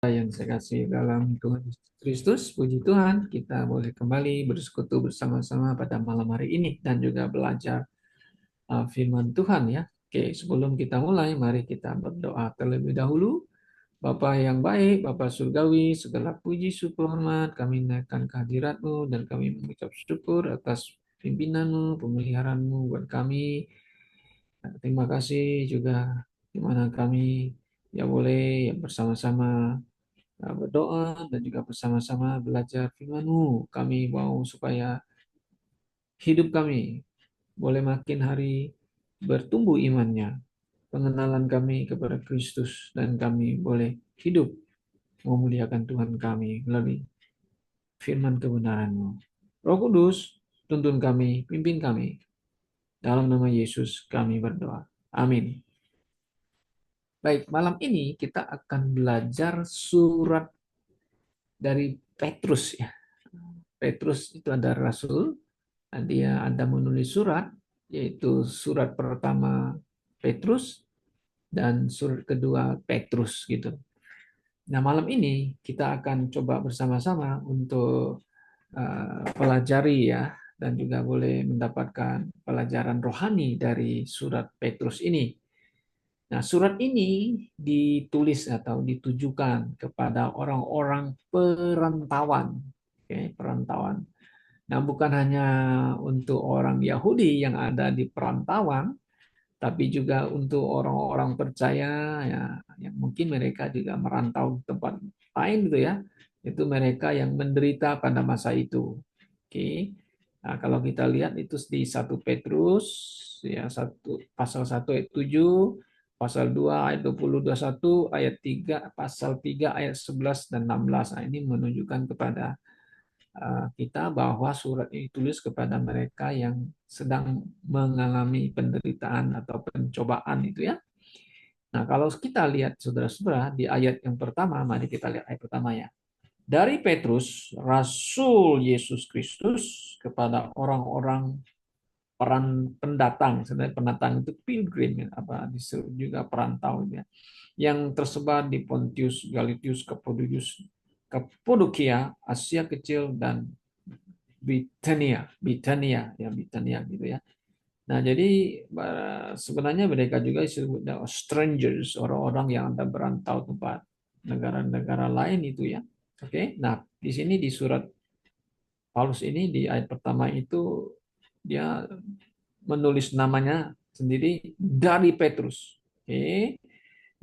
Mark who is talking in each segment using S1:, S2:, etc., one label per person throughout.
S1: Yang saya kasih dalam Tuhan Yesus Kristus, puji Tuhan, kita boleh kembali bersekutu bersama-sama pada malam hari ini dan juga belajar firman Tuhan ya. Oke, sebelum kita mulai, mari kita berdoa terlebih dahulu. Bapa yang baik, Bapa surgawi, segala puji syukur hormat kami naikkan kehadirat-Mu dan kami mengucap syukur atas pimpinan-Mu, pemeliharaanmu buat kami. Nah, terima kasih juga di mana kami ya boleh ya bersama-sama berdoa dan juga bersama-sama belajar firman-Mu. Kami mau supaya hidup kami boleh makin hari bertumbuh imannya, pengenalan kami kepada Kristus, dan kami boleh hidup memuliakan Tuhan kami melalui firman kebenaran-Mu. Roh Kudus, tuntun kami, pimpin kami. Dalam nama Yesus kami berdoa. Amin. Baik, malam ini kita akan belajar surat dari Petrus ya. Petrus itu ada rasul, dia ada menulis surat, yaitu surat pertama Petrus dan surat kedua Petrus gitu. Nah, malam ini kita akan coba bersama-sama untuk pelajari ya, dan juga boleh mendapatkan pelajaran rohani dari surat Petrus ini. Nah, surat ini ditulis atau ditujukan kepada orang-orang perantauan. Oke, perantauan. Nah, bukan hanya untuk orang Yahudi yang ada di perantauan, tapi juga untuk orang-orang percaya ya, yang mungkin mereka juga merantau ke tempat lain gitu ya. Itu mereka yang menderita pada masa itu. Oke. Nah, kalau kita lihat itu di 1 Petrus ya pasal 1 ayat 7, pasal 2 ayat 20, 21, ayat 3, pasal 3 ayat 11 dan 16. Nah, ini menunjukkan kepada kita bahwa surat ini ditulis kepada mereka yang sedang mengalami penderitaan atau pencobaan itu ya. Nah, kalau kita lihat saudara-saudara di ayat yang pertama, mari kita lihat ayat pertama ya. Dari Petrus, Rasul Yesus Kristus kepada orang-orang pendatang, sebenarnya pendatang itu pilgrim ya, apa disebut juga perantau ya, yang tersebar di Pontius, Galitius, Kapadokia, Asia Kecil dan Bitania ya Bitania gitu ya. Nah, jadi sebenarnya mereka juga disebut strangers, orang-orang yang ada berantau tempat negara-negara lain itu ya. Oke. Nah, di sini di surat Paulus ini di ayat pertama itu dia menulis namanya sendiri dari Petrus. Oke.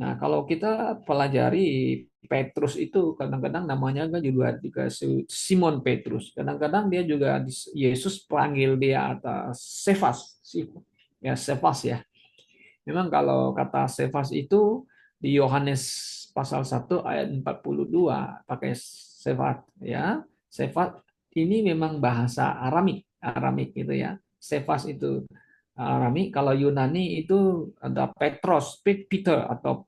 S1: Nah, kalau kita pelajari Petrus itu kadang-kadang namanya kan juga Simon Petrus. Kadang-kadang dia juga Yesus panggil dia atas Sefas, ya Sefas ya. Memang kalau kata Sefas itu di Yohanes pasal 1 ayat 42 pakai Sefat ya. Sefat ini memang bahasa Aramik, Aramik gitu ya. Sefas itu Aramik, kalau Yunani itu ada Peter atau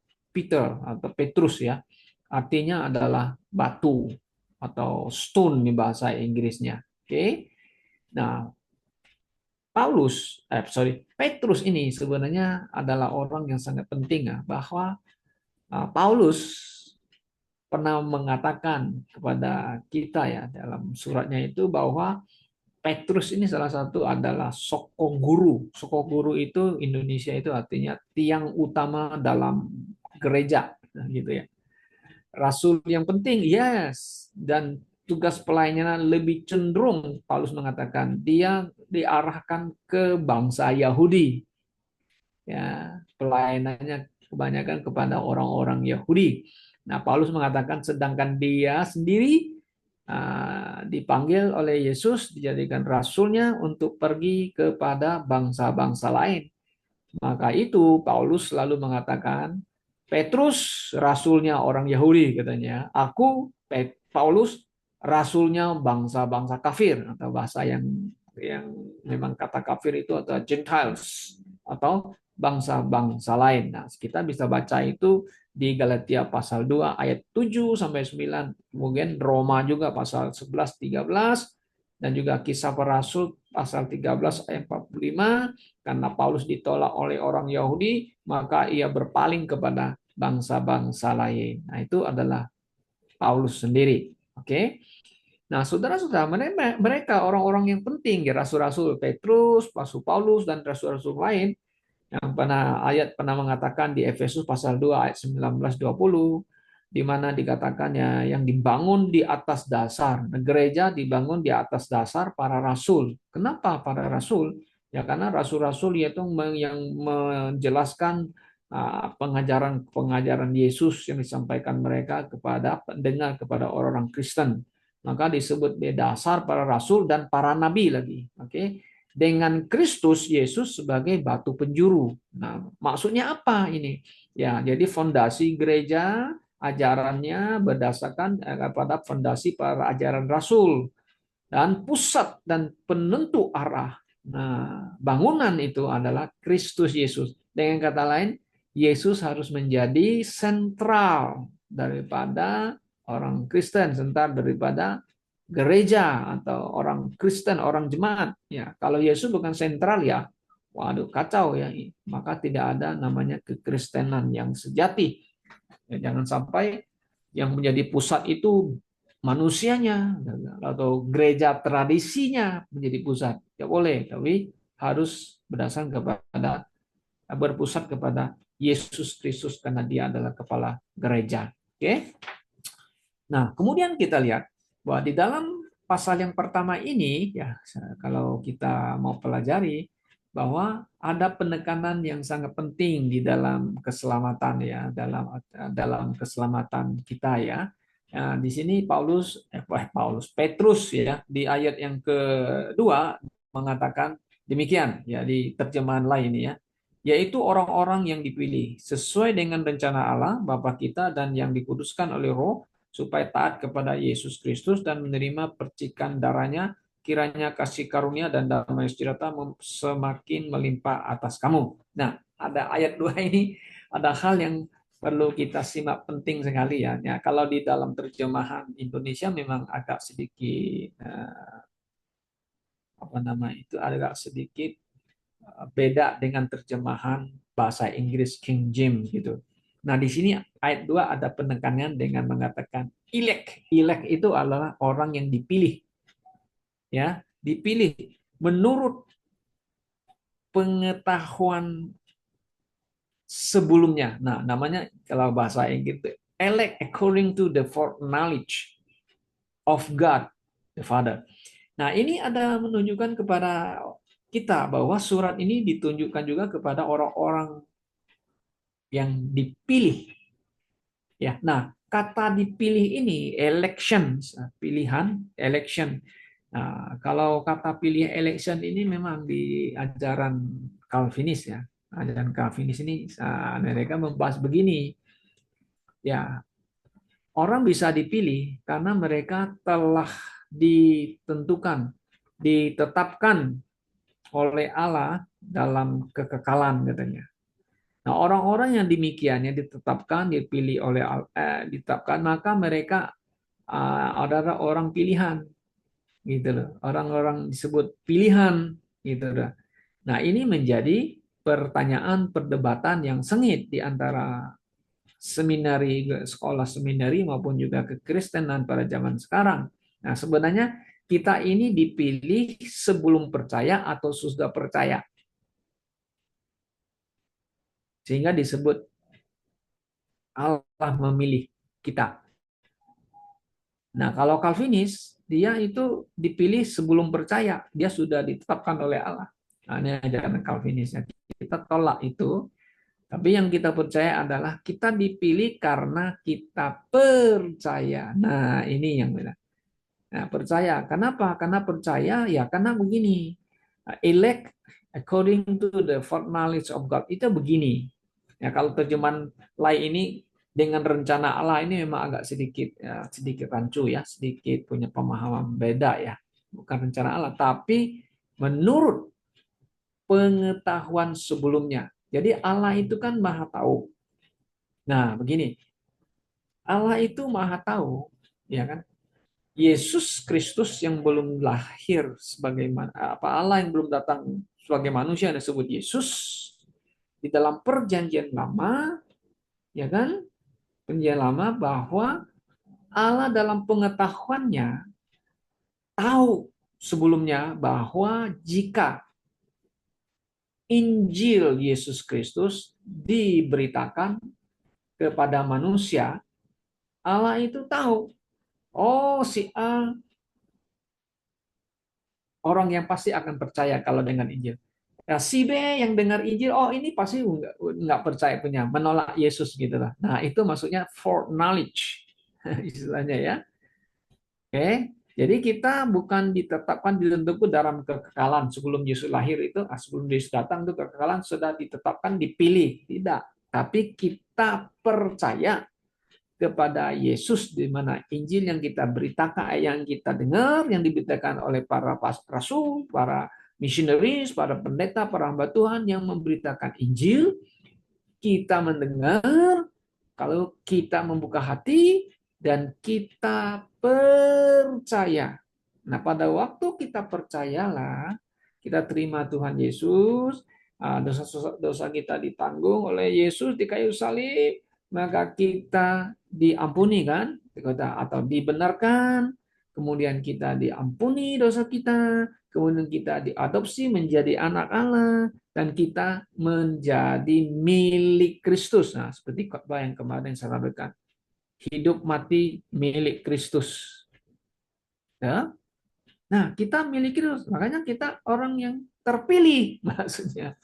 S1: Petrus ya. Artinya adalah batu atau stone di bahasa Inggrisnya. Oke. Nah, Petrus ini sebenarnya adalah orang yang sangat penting ya, bahwa Paulus pernah mengatakan kepada kita ya dalam suratnya itu bahwa Petrus ini salah satu adalah sokoguru. Sokoguru itu Indonesia itu artinya tiang utama dalam gereja, nah, gitu ya. Rasul yang penting, yes, dan tugas pelayanan lebih cenderung Paulus mengatakan dia diarahkan ke bangsa Yahudi. Ya, pelayanannya kebanyakan kepada orang-orang Yahudi. Nah, Paulus mengatakan sedangkan dia sendiri dipanggil oleh Yesus dijadikan rasulnya untuk pergi kepada bangsa-bangsa lain. Maka itu Paulus selalu mengatakan, Petrus rasulnya orang Yahudi katanya. Aku Paulus rasulnya bangsa-bangsa kafir atau bahasa yang memang kata kafir itu atau Gentiles atau bangsa-bangsa lain. Nah, kita bisa baca itu di Galatia pasal 2 ayat 7 sampai 9, kemudian Roma juga pasal 11 13 dan juga Kisah Para Rasul pasal 13 ayat 45, karena Paulus ditolak oleh orang Yahudi, maka ia berpaling kepada bangsa-bangsa lain. Nah, itu adalah Paulus sendiri. Oke. Nah, saudara-saudara, mereka orang-orang yang penting, ya, rasul-rasul Petrus, Rasul Paulus, dan rasul-rasul lain, yang pernah mengatakan di Efesus pasal 2 ayat 19-20, di mana dikatakan ya yang dibangun di atas dasar, gereja dibangun di atas dasar para rasul. Kenapa para rasul? Ya karena rasul-rasul yaitu yang menjelaskan pengajaran-pengajaran Yesus yang disampaikan mereka kepada pendengar, kepada orang-orang Kristen. Maka disebut dasar para rasul dan para nabi lagi. Oke. Dengan Kristus Yesus sebagai batu penjuru. Nah, maksudnya apa ini? Ya, jadi fondasi gereja ajarannya berdasarkan pada fondasi para ajaran rasul dan pusat dan penentu arah. Nah, bangunan itu adalah Kristus Yesus. Dengan kata lain, Yesus harus menjadi sentral daripada orang Kristen, sentral daripada gereja atau orang Kristen, orang jemaat. Ya, kalau Yesus bukan sentral ya, waduh kacau ya. Maka tidak ada namanya kekristenan yang sejati. Ya, jangan sampai yang menjadi pusat itu manusianya atau gereja tradisinya menjadi pusat. Ya boleh, tapi harus berdasarkan kepada berpusat kepada Yesus Kristus karena dia adalah kepala gereja. Oke. Nah, kemudian kita lihat bahwa di dalam pasal yang pertama ini, ya kalau kita mau pelajari bahwa ada penekanan yang sangat penting di dalam keselamatan ya, dalam keselamatan kita ya. Nah, di sini Petrus ya di ayat yang kedua mengatakan demikian ya di terjemahan lain ya, yaitu orang-orang yang dipilih sesuai dengan rencana Allah Bapa kita dan yang dikuduskan oleh Roh supaya taat kepada Yesus Kristus dan menerima percikan darahnya, kiranya kasih karunia dan damai sejahtera semakin melimpah atas kamu. Nah, ada ayat 2 ini, ada hal yang perlu kita simak penting sekali ya. Ya kalau di dalam terjemahan Indonesia memang agak sedikit agak sedikit beda dengan terjemahan bahasa Inggris King James gitu. Nah, di sini ayat 2 ada penekanan dengan mengatakan elect. Elect itu adalah orang yang dipilih. Ya, dipilih menurut pengetahuan sebelumnya. Nah, namanya kalau bahasa Inggris itu elect according to the foreknowledge of God the Father. Nah, ini ada menunjukkan kepada kita bahwa surat ini ditunjukkan juga kepada orang-orang yang dipilih. Ya, nah kata dipilih ini election, pilihan, election. Nah, kalau kata pilih election ini memang di ajaran Calvinis ya. Ajaran Calvinis ini mereka membahas begini. Ya, orang bisa dipilih karena mereka telah ditentukan, ditetapkan oleh Allah dalam kekekalan katanya. Nah, orang-orang yang demikian yang ditetapkan, dipilih oleh ditetapkan, maka mereka adalah orang pilihan, gitu loh. Orang-orang disebut pilihan, gitu loh. Nah, ini menjadi pertanyaan perdebatan yang sengit di antara seminari, sekolah seminari maupun juga kekristenan pada zaman sekarang. Nah, sebenarnya kita ini dipilih sebelum percaya atau sudah percaya. Sehingga disebut Allah memilih kita. Nah, kalau Calvinis, dia itu dipilih sebelum percaya. Dia sudah ditetapkan oleh Allah. Nah, ini ajaran Calvinis. Kita tolak itu. Tapi yang kita percaya adalah kita dipilih karena kita percaya. Nah, ini yang benar. Nah, percaya. Kenapa? Karena percaya, ya karena begini. Elect according to the foreknowledge of God. Itu begini. Ya, kalau terjemahan lain ini dengan rencana Allah ini memang agak sedikit rancu ya, sedikit punya pemahaman beda ya. Bukan rencana Allah, tapi menurut pengetahuan sebelumnya. Jadi Allah itu kan maha tahu. Nah, begini. Allah itu maha tahu, ya kan? Yesus Kristus yang belum lahir sebagai Allah yang belum datang sebagai manusia yang disebut Yesus di dalam perjanjian lama, ya kan? Perjanjian lama bahwa Allah dalam pengetahuannya tahu sebelumnya bahwa jika Injil Yesus Kristus diberitakan kepada manusia, Allah itu tahu, oh si A orang yang pasti akan percaya kalau dengan Injil. Nah, si B yang dengar Injil, oh ini pasti nggak percaya punya, menolak Yesus gitu lah. Nah itu maksudnya foreknowledge istilahnya ya. Oke, jadi kita bukan ditetapkan ditentukan dalam kekekalan sebelum Yesus lahir itu, sebelum Yesus datang itu kekekalan sudah ditetapkan dipilih, tidak. Tapi kita percaya kepada Yesus di mana Injil yang kita beritakan, yang kita dengar, yang diberitakan oleh para rasul, para missionaries, para pendeta, para hamba Tuhan yang memberitakan Injil, kita mendengar, kalau kita membuka hati dan kita percaya. Nah, pada waktu kita percayalah, kita terima Tuhan Yesus, dosa kita ditanggung oleh Yesus di kayu salib, maka kita diampuni kan, atau dibenarkan, kemudian kita diampuni dosa kita, kemudian kita diadopsi menjadi anak Allah, dan kita menjadi milik Kristus. Nah, seperti khotbah yang kemarin saya sampaikan, hidup mati milik Kristus. Ya. Nah, kita milik Kristus, makanya kita orang yang terpilih, maksudnya.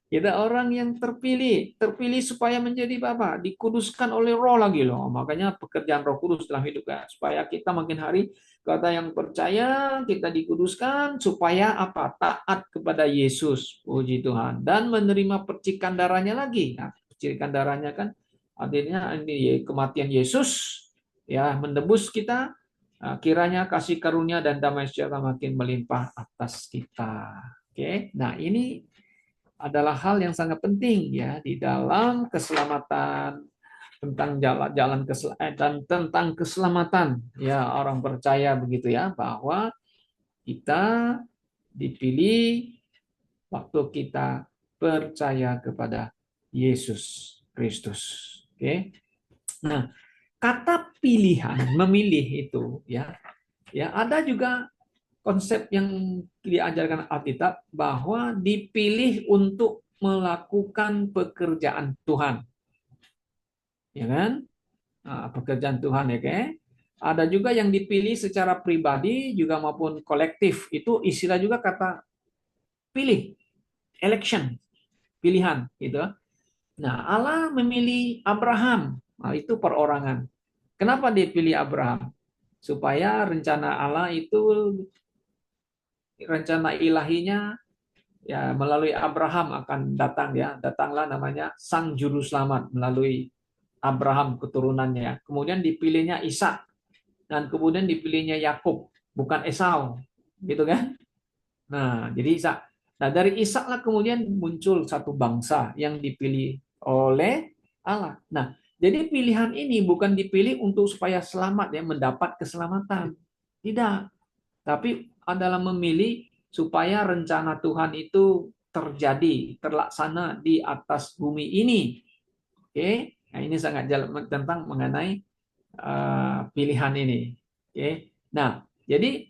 S1: Kita orang yang terpilih, terpilih supaya menjadi apa? Dikuduskan oleh Roh lagi loh. Makanya pekerjaan Roh Kudus dalam hidup kita, supaya kita makin hari kata yang percaya kita dikuduskan supaya apa? Taat kepada Yesus, puji Tuhan, dan menerima percikan darahnya lagi. Nah, percikan darahnya kan artinya ini kematian Yesus ya menebus kita. Nah, kiranya kasih karunia dan damai sejahtera makin melimpah atas kita. Oke, nah ini adalah hal yang sangat penting ya di dalam keselamatan, tentang jalan dan tentang keselamatan ya orang percaya begitu ya, bahwa kita dipilih waktu kita percaya kepada Yesus Kristus. Oke. Nah, kata pilihan, memilih itu ya ada juga konsep yang diajarkan Alkitab bahwa dipilih untuk melakukan pekerjaan Tuhan, ya kan? Nah, pekerjaan Tuhan ya, kan? Ada juga yang dipilih secara pribadi juga maupun kolektif. Itu istilah juga kata pilih, election, pilihan, gitu. Nah, Allah memilih Abraham. Nah, itu perorangan. Kenapa dia pilih Abraham? Supaya rencana Allah itu, rencana ilahinya ya melalui Abraham akan datang ya, datanglah namanya sang juru selamat melalui Abraham keturunannya. Kemudian dipilihnya Ishak dan kemudian dipilihnya Yakub, bukan Esau, gitu kan? Nah, jadi Ishak. Nah, dari Ishak lah kemudian muncul satu bangsa yang dipilih oleh Allah. Nah, jadi pilihan ini bukan dipilih untuk supaya selamat ya, mendapat keselamatan. Tidak, tapi adalah memilih supaya rencana Tuhan itu terjadi, terlaksana di atas bumi ini. Oke, nah ini sangat tentang mengenai pilihan ini. Oke, nah jadi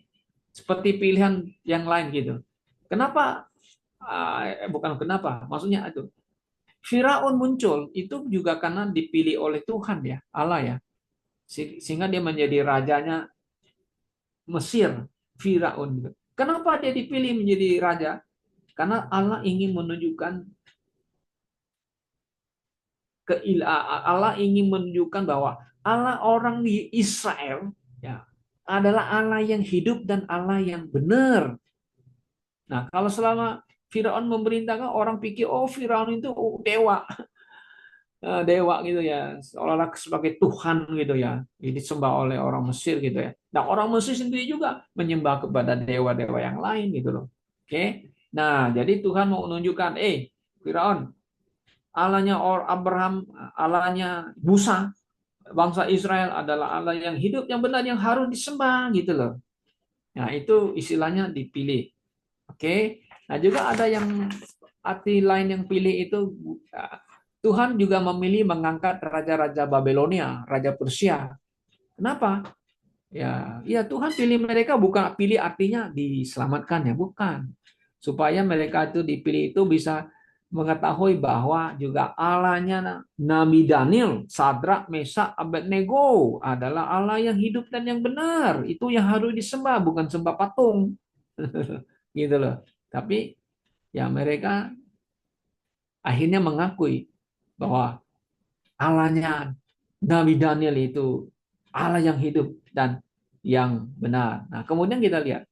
S1: seperti pilihan yang lain gitu. Kenapa? Bukan kenapa, maksudnya itu Firaun muncul itu juga karena dipilih oleh Tuhan ya, Allah ya, sehingga dia menjadi rajanya Mesir, Firaun. Kenapa dia dipilih menjadi raja? Karena Allah ingin menunjukkan Allah ingin menunjukkan bahwa Allah orang di Israel ya adalah Allah yang hidup dan Allah yang benar. Nah, kalau selama Firaun memerintahkan, orang pikir oh Firaun itu dewa, dewa gitu ya, seolah-olah sebagai Tuhan gitu ya, disembah oleh orang Mesir gitu ya. Nah, orang Mesir sendiri juga menyembah kepada dewa-dewa yang lain gitu loh. Oke. Nah, jadi Tuhan mau menunjukkan, Firaun, Allahnya Abraham, Allahnya Musa, bangsa Israel adalah Allah yang hidup, yang benar, yang harus disembah gitu loh. Nah, itu istilahnya dipilih. Oke. Nah, juga ada yang arti lain yang pilih itu, Tuhan juga memilih mengangkat raja-raja Babelonia, raja Persia. Kenapa? Ya Tuhan pilih mereka bukan pilih artinya diselamatkan ya, bukan. Supaya mereka itu dipilih itu bisa mengetahui bahwa juga Allahnya Nabi Daniel, Sadrak, Mesak, Abednego adalah Allah yang hidup dan yang benar. Itu yang harus disembah, bukan sembah patung. Gitu loh. Tapi ya mereka akhirnya mengakui bahwa Allahnya Nabi Daniel itu Allah yang hidup dan yang benar. Nah, kemudian kita lihat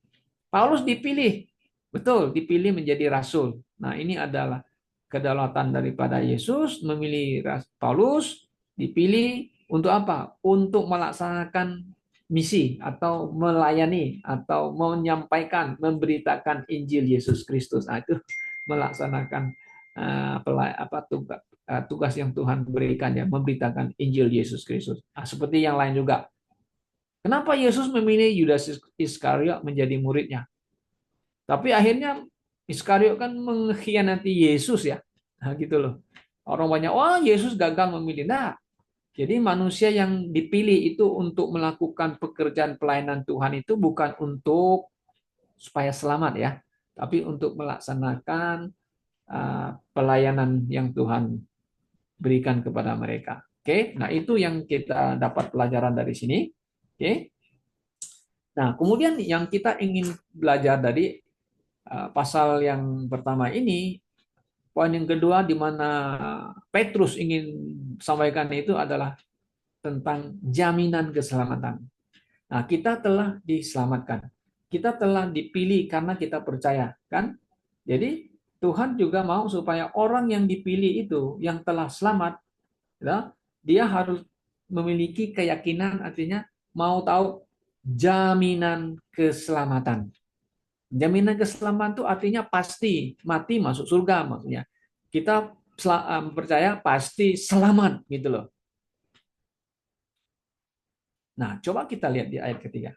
S1: Paulus dipilih, betul, dipilih menjadi rasul. Nah, ini adalah kedaulatan daripada Yesus memilih Paulus dipilih untuk apa? Untuk melaksanakan misi atau melayani atau menyampaikan, memberitakan Injil Yesus Kristus. Nah, itu melaksanakan tugas yang Tuhan berikan ya, memberitakan Injil Yesus Kristus. Nah, seperti yang lain juga. Kenapa Yesus memilih Yudas Iskariot menjadi muridnya? Tapi akhirnya Iskariot kan mengkhianati Yesus ya. Nah, gitu loh. Orang banyak, wah Yesus gagal memilih. Nah, jadi manusia yang dipilih itu untuk melakukan pekerjaan pelayanan Tuhan itu bukan untuk supaya selamat ya, tapi untuk melaksanakan pelayanan yang Tuhan berikan kepada mereka. Oke, nah itu yang kita dapat pelajaran dari sini. Oke, nah kemudian yang kita ingin belajar dari pasal yang pertama ini, poin yang kedua di mana Petrus ingin sampaikan itu adalah tentang jaminan keselamatan. Nah, kita telah diselamatkan. Kita telah dipilih karena kita percaya, kan? Jadi Tuhan juga mau supaya orang yang dipilih itu, yang telah selamat, ya, dia harus memiliki keyakinan, artinya mau tahu jaminan keselamatan. Jaminan keselamatan itu artinya pasti mati masuk surga maksudnya. Kita percaya pasti selamat gitu loh. Nah, coba kita lihat di ayat ketiga.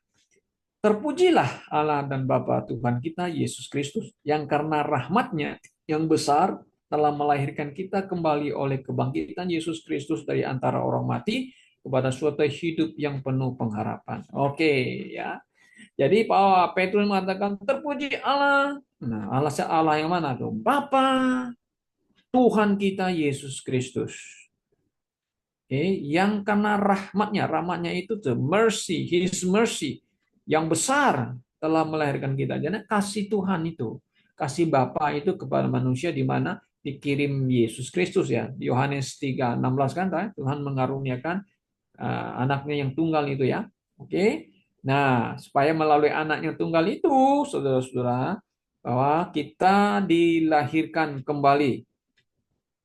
S1: Terpujilah Allah dan Bapa Tuhan kita Yesus Kristus yang karena rahmatnya yang besar telah melahirkan kita kembali oleh kebangkitan Yesus Kristus dari antara orang mati kepada suatu hidup yang penuh pengharapan. Oke, ya. Jadi Pak Petrus mengatakan terpuji Allah. Nah, Allah yang mana tuh? Bapa Tuhan kita Yesus Kristus. Yang karena rahmatnya itu the mercy, His mercy yang besar telah melahirkan kita. Jadi kasih Tuhan itu, kasih Bapa itu kepada manusia di mana dikirim Yesus Kristus ya. Yohanes 3:16 kan Tuhan mengaruniakan anaknya yang tunggal itu ya. Oke. Nah, supaya melalui anaknya tunggal itu, saudara-saudara, bahwa kita dilahirkan kembali.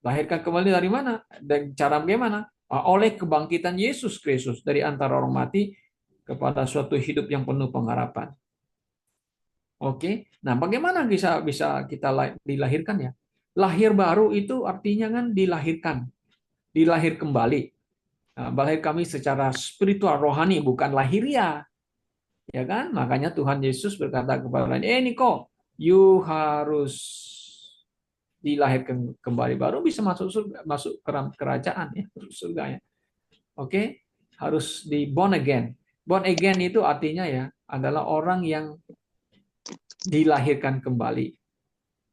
S1: Lahirkan kembali dari mana? Dan cara bagaimana? Oleh kebangkitan Yesus Kristus dari antara orang mati kepada suatu hidup yang penuh pengharapan. Oke. Nah, bagaimana bisa bisa kita dilahirkan ya? Lahir baru itu artinya kan dilahirkan, dilahir kembali. Nah, lahir kami secara spiritual, rohani, bukan lahiriah. Ya kan? Makanya Tuhan Yesus berkata kepada Niko, you harus dilahirkan kembali baru bisa masuk surga, masuk kerajaan ya, surga ya. Oke, harus di born again. Born again itu artinya ya adalah orang yang dilahirkan kembali.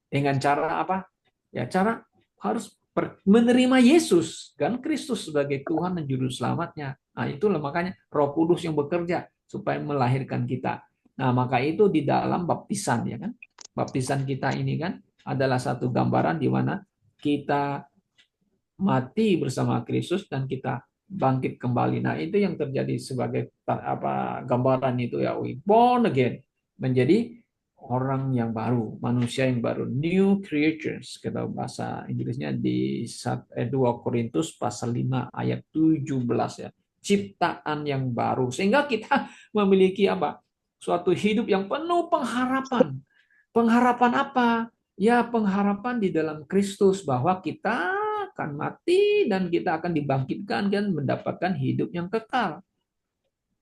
S1: Dengan cara apa? Ya cara harus menerima Yesus kan Kristus sebagai Tuhan dan juru selamatnya. Nah, itulah makanya Roh Kudus yang bekerja supaya melahirkan kita. Nah, maka itu di dalam baptisan ya kan. Baptisan kita ini kan adalah satu gambaran di mana kita mati bersama Kristus dan kita bangkit kembali. Nah, itu yang terjadi sebagai apa gambaran itu ya, we born again, menjadi orang yang baru, manusia yang baru, new creatures kata bahasa Inggrisnya di 2 Korintus pasal 5 ayat 17 ya. Ciptaan yang baru sehingga kita memiliki apa? Suatu hidup yang penuh pengharapan. Pengharapan apa? Ya, pengharapan di dalam Kristus bahwa kita akan mati dan kita akan dibangkitkan dan mendapatkan hidup yang kekal.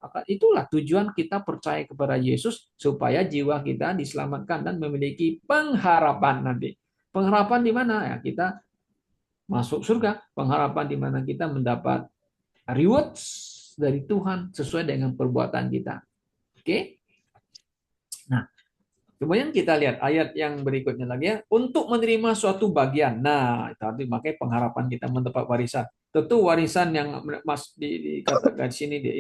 S1: Maka itulah tujuan kita percaya kepada Yesus supaya jiwa kita diselamatkan dan memiliki pengharapan nanti. Pengharapan di mana? Ya, kita masuk surga. Pengharapan di mana kita mendapat rewards, dari Tuhan sesuai dengan perbuatan kita. Oke? Nah, kemudian kita lihat ayat yang berikutnya lagi ya, untuk menerima suatu bagian. Nah, tadi makanya pengharapan kita mendapat warisan. Tentu warisan yang dikatakan di sini di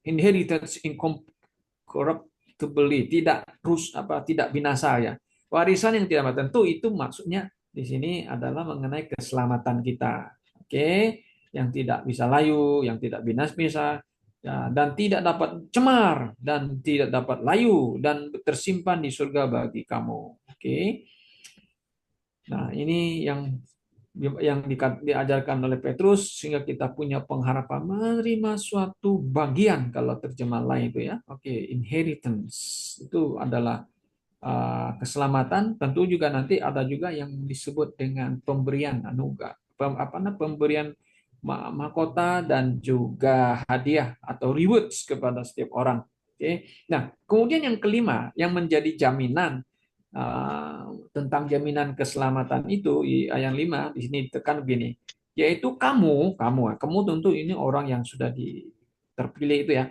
S1: inheritance incorruptible, tidak binasa ya. Warisan yang tidak tentu itu maksudnya di sini adalah mengenai keselamatan kita. Oke, yang tidak bisa layu, yang tidak binasa, ya, dan tidak dapat cemar dan tidak dapat layu dan tersimpan di surga bagi kamu. Oke. Nah, ini yang diajarkan oleh Petrus sehingga kita punya pengharapan menerima suatu bagian kalau terjemah lain itu ya. Oke, inheritance itu adalah keselamatan. Tentu juga nanti ada juga yang disebut dengan pemberian anugerah, pemberian mahkota dan juga hadiah atau rewards kepada setiap orang. Oke. Nah, kemudian yang kelima yang menjadi jaminan tentang jaminan keselamatan itu ayat 5 di sini ditekan begini, yaitu kamu tentu ini orang yang sudah terpilih itu ya,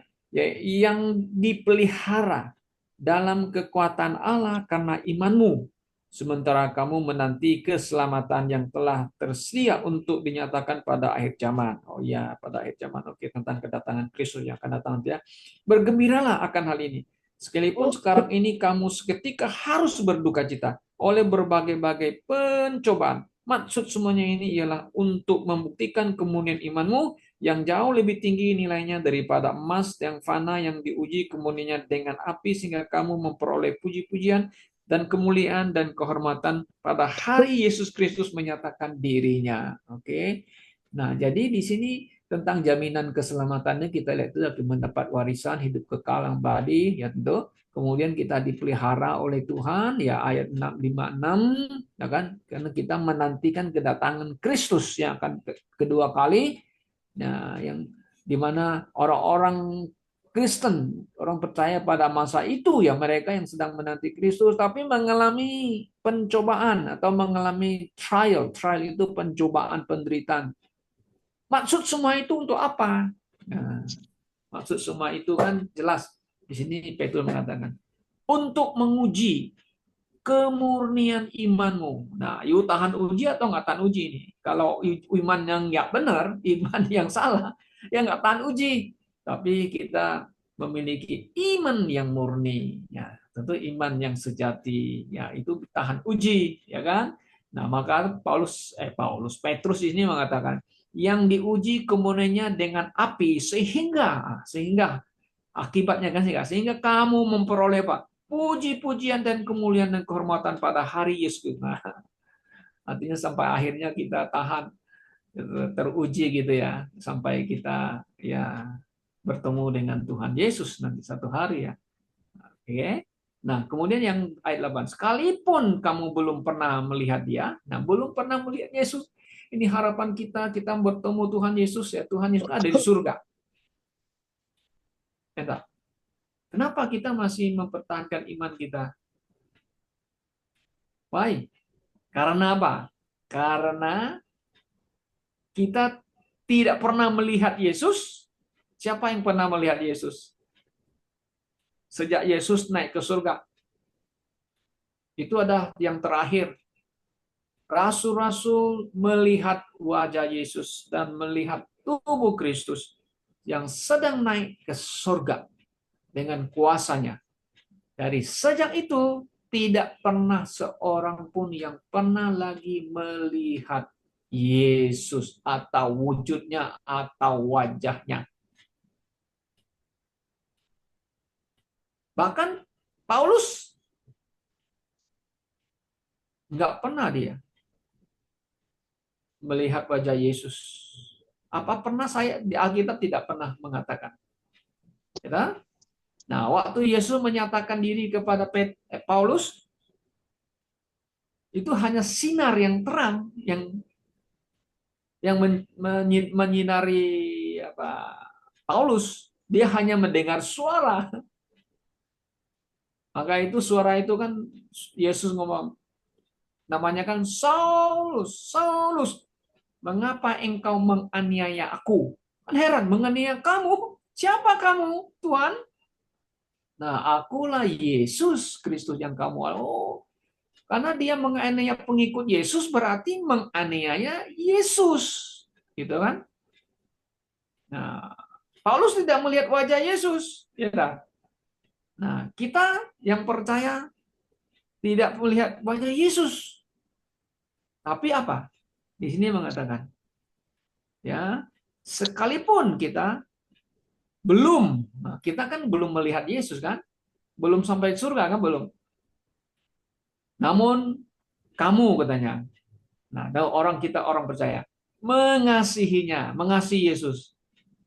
S1: yang dipelihara dalam kekuatan Allah karena imanmu, sementara kamu menanti keselamatan yang telah tersedia untuk dinyatakan pada akhir zaman. Oh ya, pada akhir zaman. Oke, tentang kedatangan Kristus yang akan datang ya. Bergembiralah akan hal ini. Sekalipun sekarang ini kamu seketika harus berduka cita oleh berbagai-bagai pencobaan. Maksud semuanya ini ialah untuk membuktikan kemurnian imanmu yang jauh lebih tinggi nilainya daripada emas yang fana yang diuji kemuniannya dengan api sehingga kamu memperoleh puji-pujian dan kemuliaan dan kehormatan pada hari Yesus Kristus menyatakan dirinya. Oke. Nah, jadi di sini tentang jaminan keselamatannya kita lihat itu mendapat warisan hidup kekal yang abadi ya tentu. Kemudian kita dipelihara oleh Tuhan ya ayat 656 ya kan, karena kita menantikan kedatangan Kristus yang akan kedua kali. Nah, yang dimana orang-orang Kristen, orang percaya pada masa itu ya mereka yang sedang menanti Kristus tapi mengalami pencobaan atau mengalami trial. Trial itu pencobaan, penderitaan. Maksud semua itu untuk apa? Nah, maksud semua itu kan jelas. Di sini Petrus mengatakan untuk menguji kemurnian imanmu. Nah, you tahan uji atau nggak tahan uji ini? Kalau iman yang nggak benar, iman yang salah, ya nggak tahan uji. Tapi kita memiliki iman yang murni, ya tentu iman yang sejati, ya itu tahan uji, ya kan? Nah, maka Petrus ini mengatakan yang diuji kemudiannya dengan api sehingga akibatnya kan sehingga kamu memperoleh Pak puji-pujian dan kemuliaan dan kehormatan pada hari Yesus. Nah, artinya sampai akhirnya kita tahan teruji gitu ya, sampai kita ya bertemu dengan Tuhan Yesus nanti satu hari ya. Oke. Nah, kemudian yang ayat 8, sekalipun kamu belum pernah melihat dia, nah belum pernah melihat Yesus, ini harapan kita bertemu Tuhan Yesus ya, Tuhan Yesus ada di surga. Entah. Kenapa kita masih mempertahankan iman kita? Baik. Karena apa? Karena kita tidak pernah melihat Yesus. Siapa yang pernah melihat Yesus? Sejak Yesus naik ke surga. Itu ada yang terakhir. Rasul-rasul melihat wajah Yesus dan melihat tubuh Kristus yang sedang naik ke surga dengan kuasanya. Dari sejak itu tidak pernah seorang pun yang pernah lagi melihat Yesus atau wujudnya atau wajahnya. Bahkan Paulus nggak pernah dia melihat wajah Yesus. Apa pernah saya di Alkitab tidak pernah mengatakan. Ya? Nah, waktu Yesus menyatakan diri kepada Paulus, itu hanya sinar yang terang yang menyinari Paulus. Dia hanya mendengar suara. Maka itu suara itu kan Yesus ngomong, namanya kan Saulus, Saulus, mengapa engkau menganiaya aku? Heran, menganiaya kamu? Siapa kamu, Tuhan? Nah, akulah Yesus Kristus yang kamu. Oh, karena dia menganiaya pengikut Yesus berarti menganiaya Yesus. Gitu kan? Nah, Paulus tidak melihat wajah Yesus. Ya kan? Nah, kita yang percaya tidak melihat wajah Yesus. Tapi apa? Di sini mengatakan, ya, sekalipun kita belum, nah, kita kan belum melihat Yesus kan? Belum sampai surga kan belum. Namun kamu katanya. Nah, orang percaya mengasihinya, mengasihi Yesus.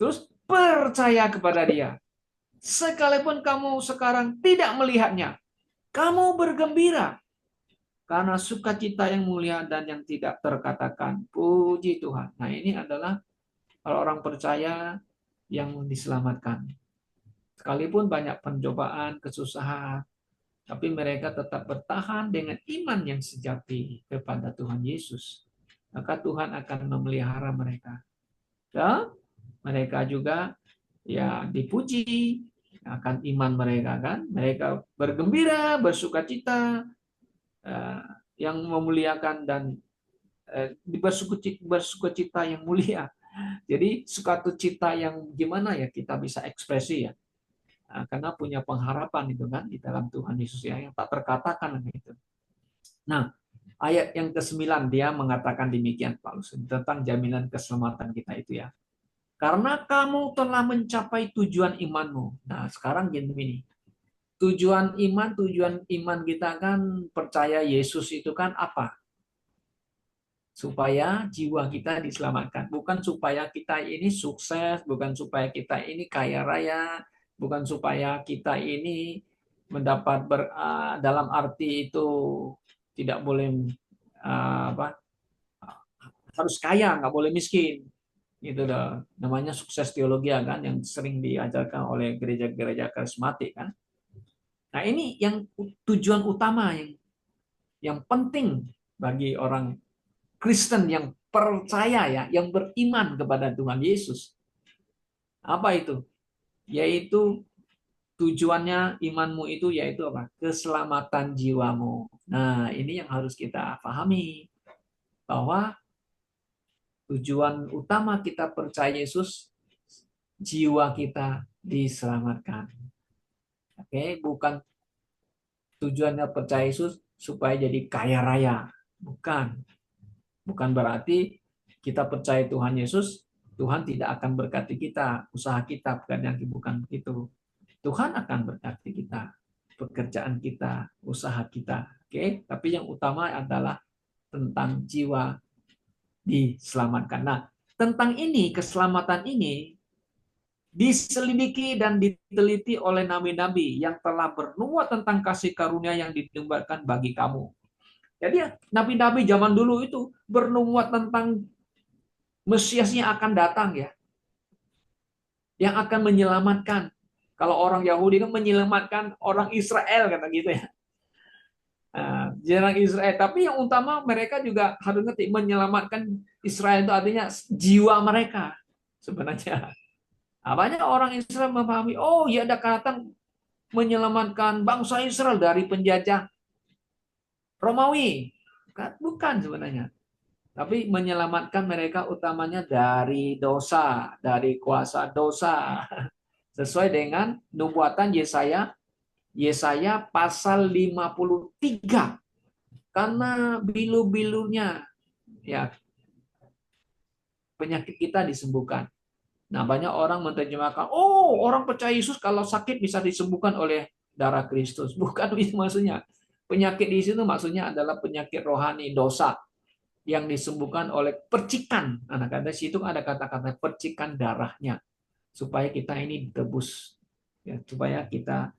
S1: Terus percaya kepada dia. Sekalipun kamu sekarang tidak melihatnya, kamu bergembira karena sukacita yang mulia dan yang tidak terkatakan. Puji Tuhan. Nah, ini adalah orang percaya yang diselamatkan. Sekalipun banyak pencobaan, kesusahan, tapi mereka tetap bertahan dengan iman yang sejati kepada Tuhan Yesus. Maka Tuhan akan memelihara mereka. Dan mereka juga ya dipuji akan iman mereka kan. Mereka bergembira, bersukacita, yang memuliakan dan bersukacita yang mulia. Jadi sukacita yang gimana ya kita bisa ekspresi ya. Karena punya pengharapan itu kan di dalam Tuhan Yesus ya yang tak terkatakan gitu. Nah, ayat yang ke-9 dia mengatakan demikian Paulus tentang jaminan keselamatan kita itu ya. Karena kamu telah mencapai tujuan imanmu. Nah, sekarang gini. Tujuan iman kita kan percaya Yesus itu kan apa? Supaya jiwa kita diselamatkan. Bukan supaya kita ini sukses, bukan supaya kita ini kaya raya, bukan supaya kita ini mendapat dalam arti itu tidak boleh harus kaya, nggak boleh miskin. Itu namanya sukses teologi kan yang sering diajarkan oleh gereja-gereja karismatik kan. Nah, ini yang tujuan utama yang penting bagi orang Kristen yang percaya ya, yang beriman kepada Tuhan Yesus. Apa itu? Yaitu tujuannya imanmu itu yaitu apa? Keselamatan jiwamu. Nah, ini yang harus kita pahami bahwa tujuan utama kita percaya Yesus jiwa kita diselamatkan. Oke, bukan tujuannya percaya Yesus supaya jadi kaya raya. Bukan. Bukan berarti kita percaya Tuhan Yesus, Tuhan tidak akan berkati kita, usaha kita, bukan begitu. Tuhan akan berkati kita, pekerjaan kita, usaha kita. Oke, tapi yang utama adalah tentang jiwa diselamatkan. Nah, tentang ini, keselamatan ini diselidiki dan diteliti oleh nabi-nabi yang telah bernubuat tentang kasih karunia yang ditumbarkan bagi kamu. Jadi nabi-nabi zaman dulu itu bernubuat tentang Mesiasnya akan datang ya, yang akan menyelamatkan. Kalau orang Yahudi kan menyelamatkan orang Israel kata gitu ya. Jarang Israel, tapi yang utama mereka juga harus ngerti menyelamatkan Israel itu artinya jiwa mereka sebenarnya. Banyak orang Israel memahami, oh ya ada datang menyelamatkan bangsa Israel dari penjajah Romawi. Bukan sebenarnya. Tapi menyelamatkan mereka utamanya dari dosa, dari kuasa dosa. Sesuai dengan nubuatan Yesaya pasal 53. Karena bilu-bilunya ya penyakit kita disembuhkan. Nah, banyak orang menerjemahkan, oh, orang percaya Yesus kalau sakit bisa disembuhkan oleh darah Kristus. Bukan itu maksudnya. Penyakit di situ maksudnya adalah penyakit rohani, dosa yang disembuhkan oleh percikan. Ada situ ada kata-kata percikan darahnya supaya kita ini ditebus, ya, supaya kita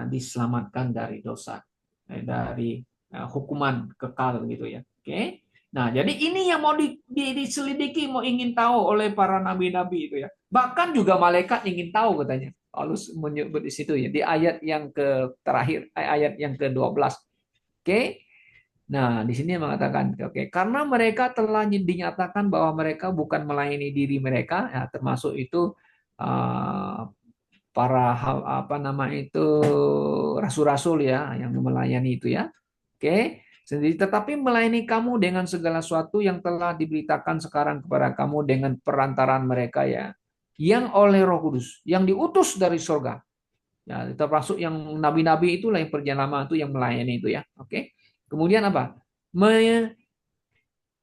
S1: diselamatkan dari dosa, dari hukuman kekal gitu ya. Oke. Nah, jadi ini yang mau diselidiki, mau ingin tahu oleh para nabi-nabi itu ya. Bahkan juga malaikat ingin tahu katanya. Paulus menyebut di situ ya, di ayat yang terakhir, ayat yang ke-12. Oke. Nah, di sini mengatakan, oke, karena mereka telah dinyatakan bahwa mereka bukan melayani diri mereka, ya, termasuk itu uh, para apa nama itu rasul-rasul ya yang melayani itu ya. Oke, sendiri tetapi melayani kamu dengan segala sesuatu yang telah diberitakan sekarang kepada kamu dengan perantaraan mereka ya, yang oleh Roh Kudus, yang diutus dari surga. Ya, termasuk yang nabi-nabi itulah yang perjalanan itu yang melayani itu ya. Oke. Kemudian apa?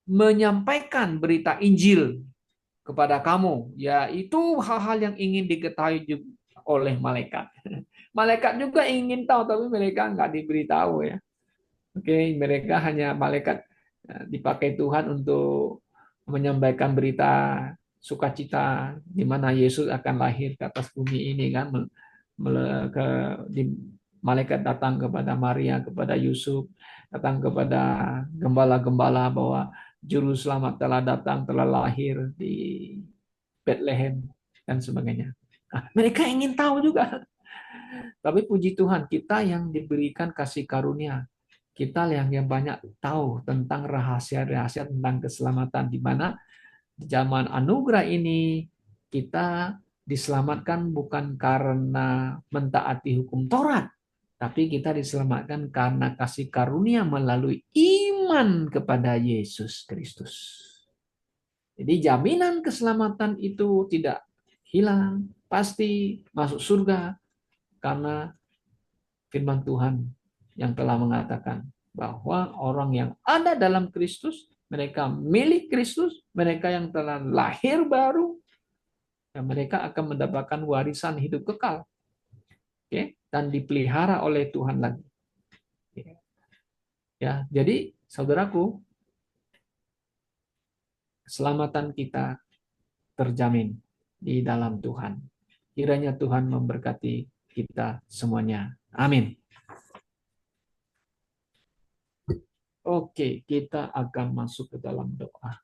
S1: Menyampaikan berita Injil kepada kamu, yaitu hal-hal yang ingin diketahui oleh malaikat. Malaikat juga ingin tahu, tapi mereka nggak diberitahu ya. Oke, mereka hanya malaikat dipakai Tuhan untuk menyampaikan berita sukacita di mana Yesus akan lahir ke atas bumi ini kan. Ke, di, malaikat datang kepada Maria, kepada Yusuf, datang kepada gembala-gembala bahwa juru selamat telah datang, telah lahir di Bethlehem dan sebagainya. Nah, mereka ingin tahu juga. Tapi puji Tuhan, kita yang diberikan kasih karunia, kita yang banyak tahu tentang rahasia-rahasia tentang keselamatan, di mana di zaman anugerah ini kita diselamatkan bukan karena mentaati hukum Taurat, tapi kita diselamatkan karena kasih karunia melalui iman kepada Yesus Kristus. Jadi jaminan keselamatan itu tidak hilang, pasti masuk surga karena firman Tuhan yang telah mengatakan bahwa orang yang ada dalam Kristus, mereka milik Kristus, mereka yang telah lahir baru, dan mereka akan mendapatkan warisan hidup kekal, okay? Dan dipelihara oleh Tuhan lagi. Ya, jadi saudaraku, keselamatan kita terjamin di dalam Tuhan. Kiranya Tuhan memberkati kita semuanya. Amin. Oke, kita akan masuk ke dalam doa.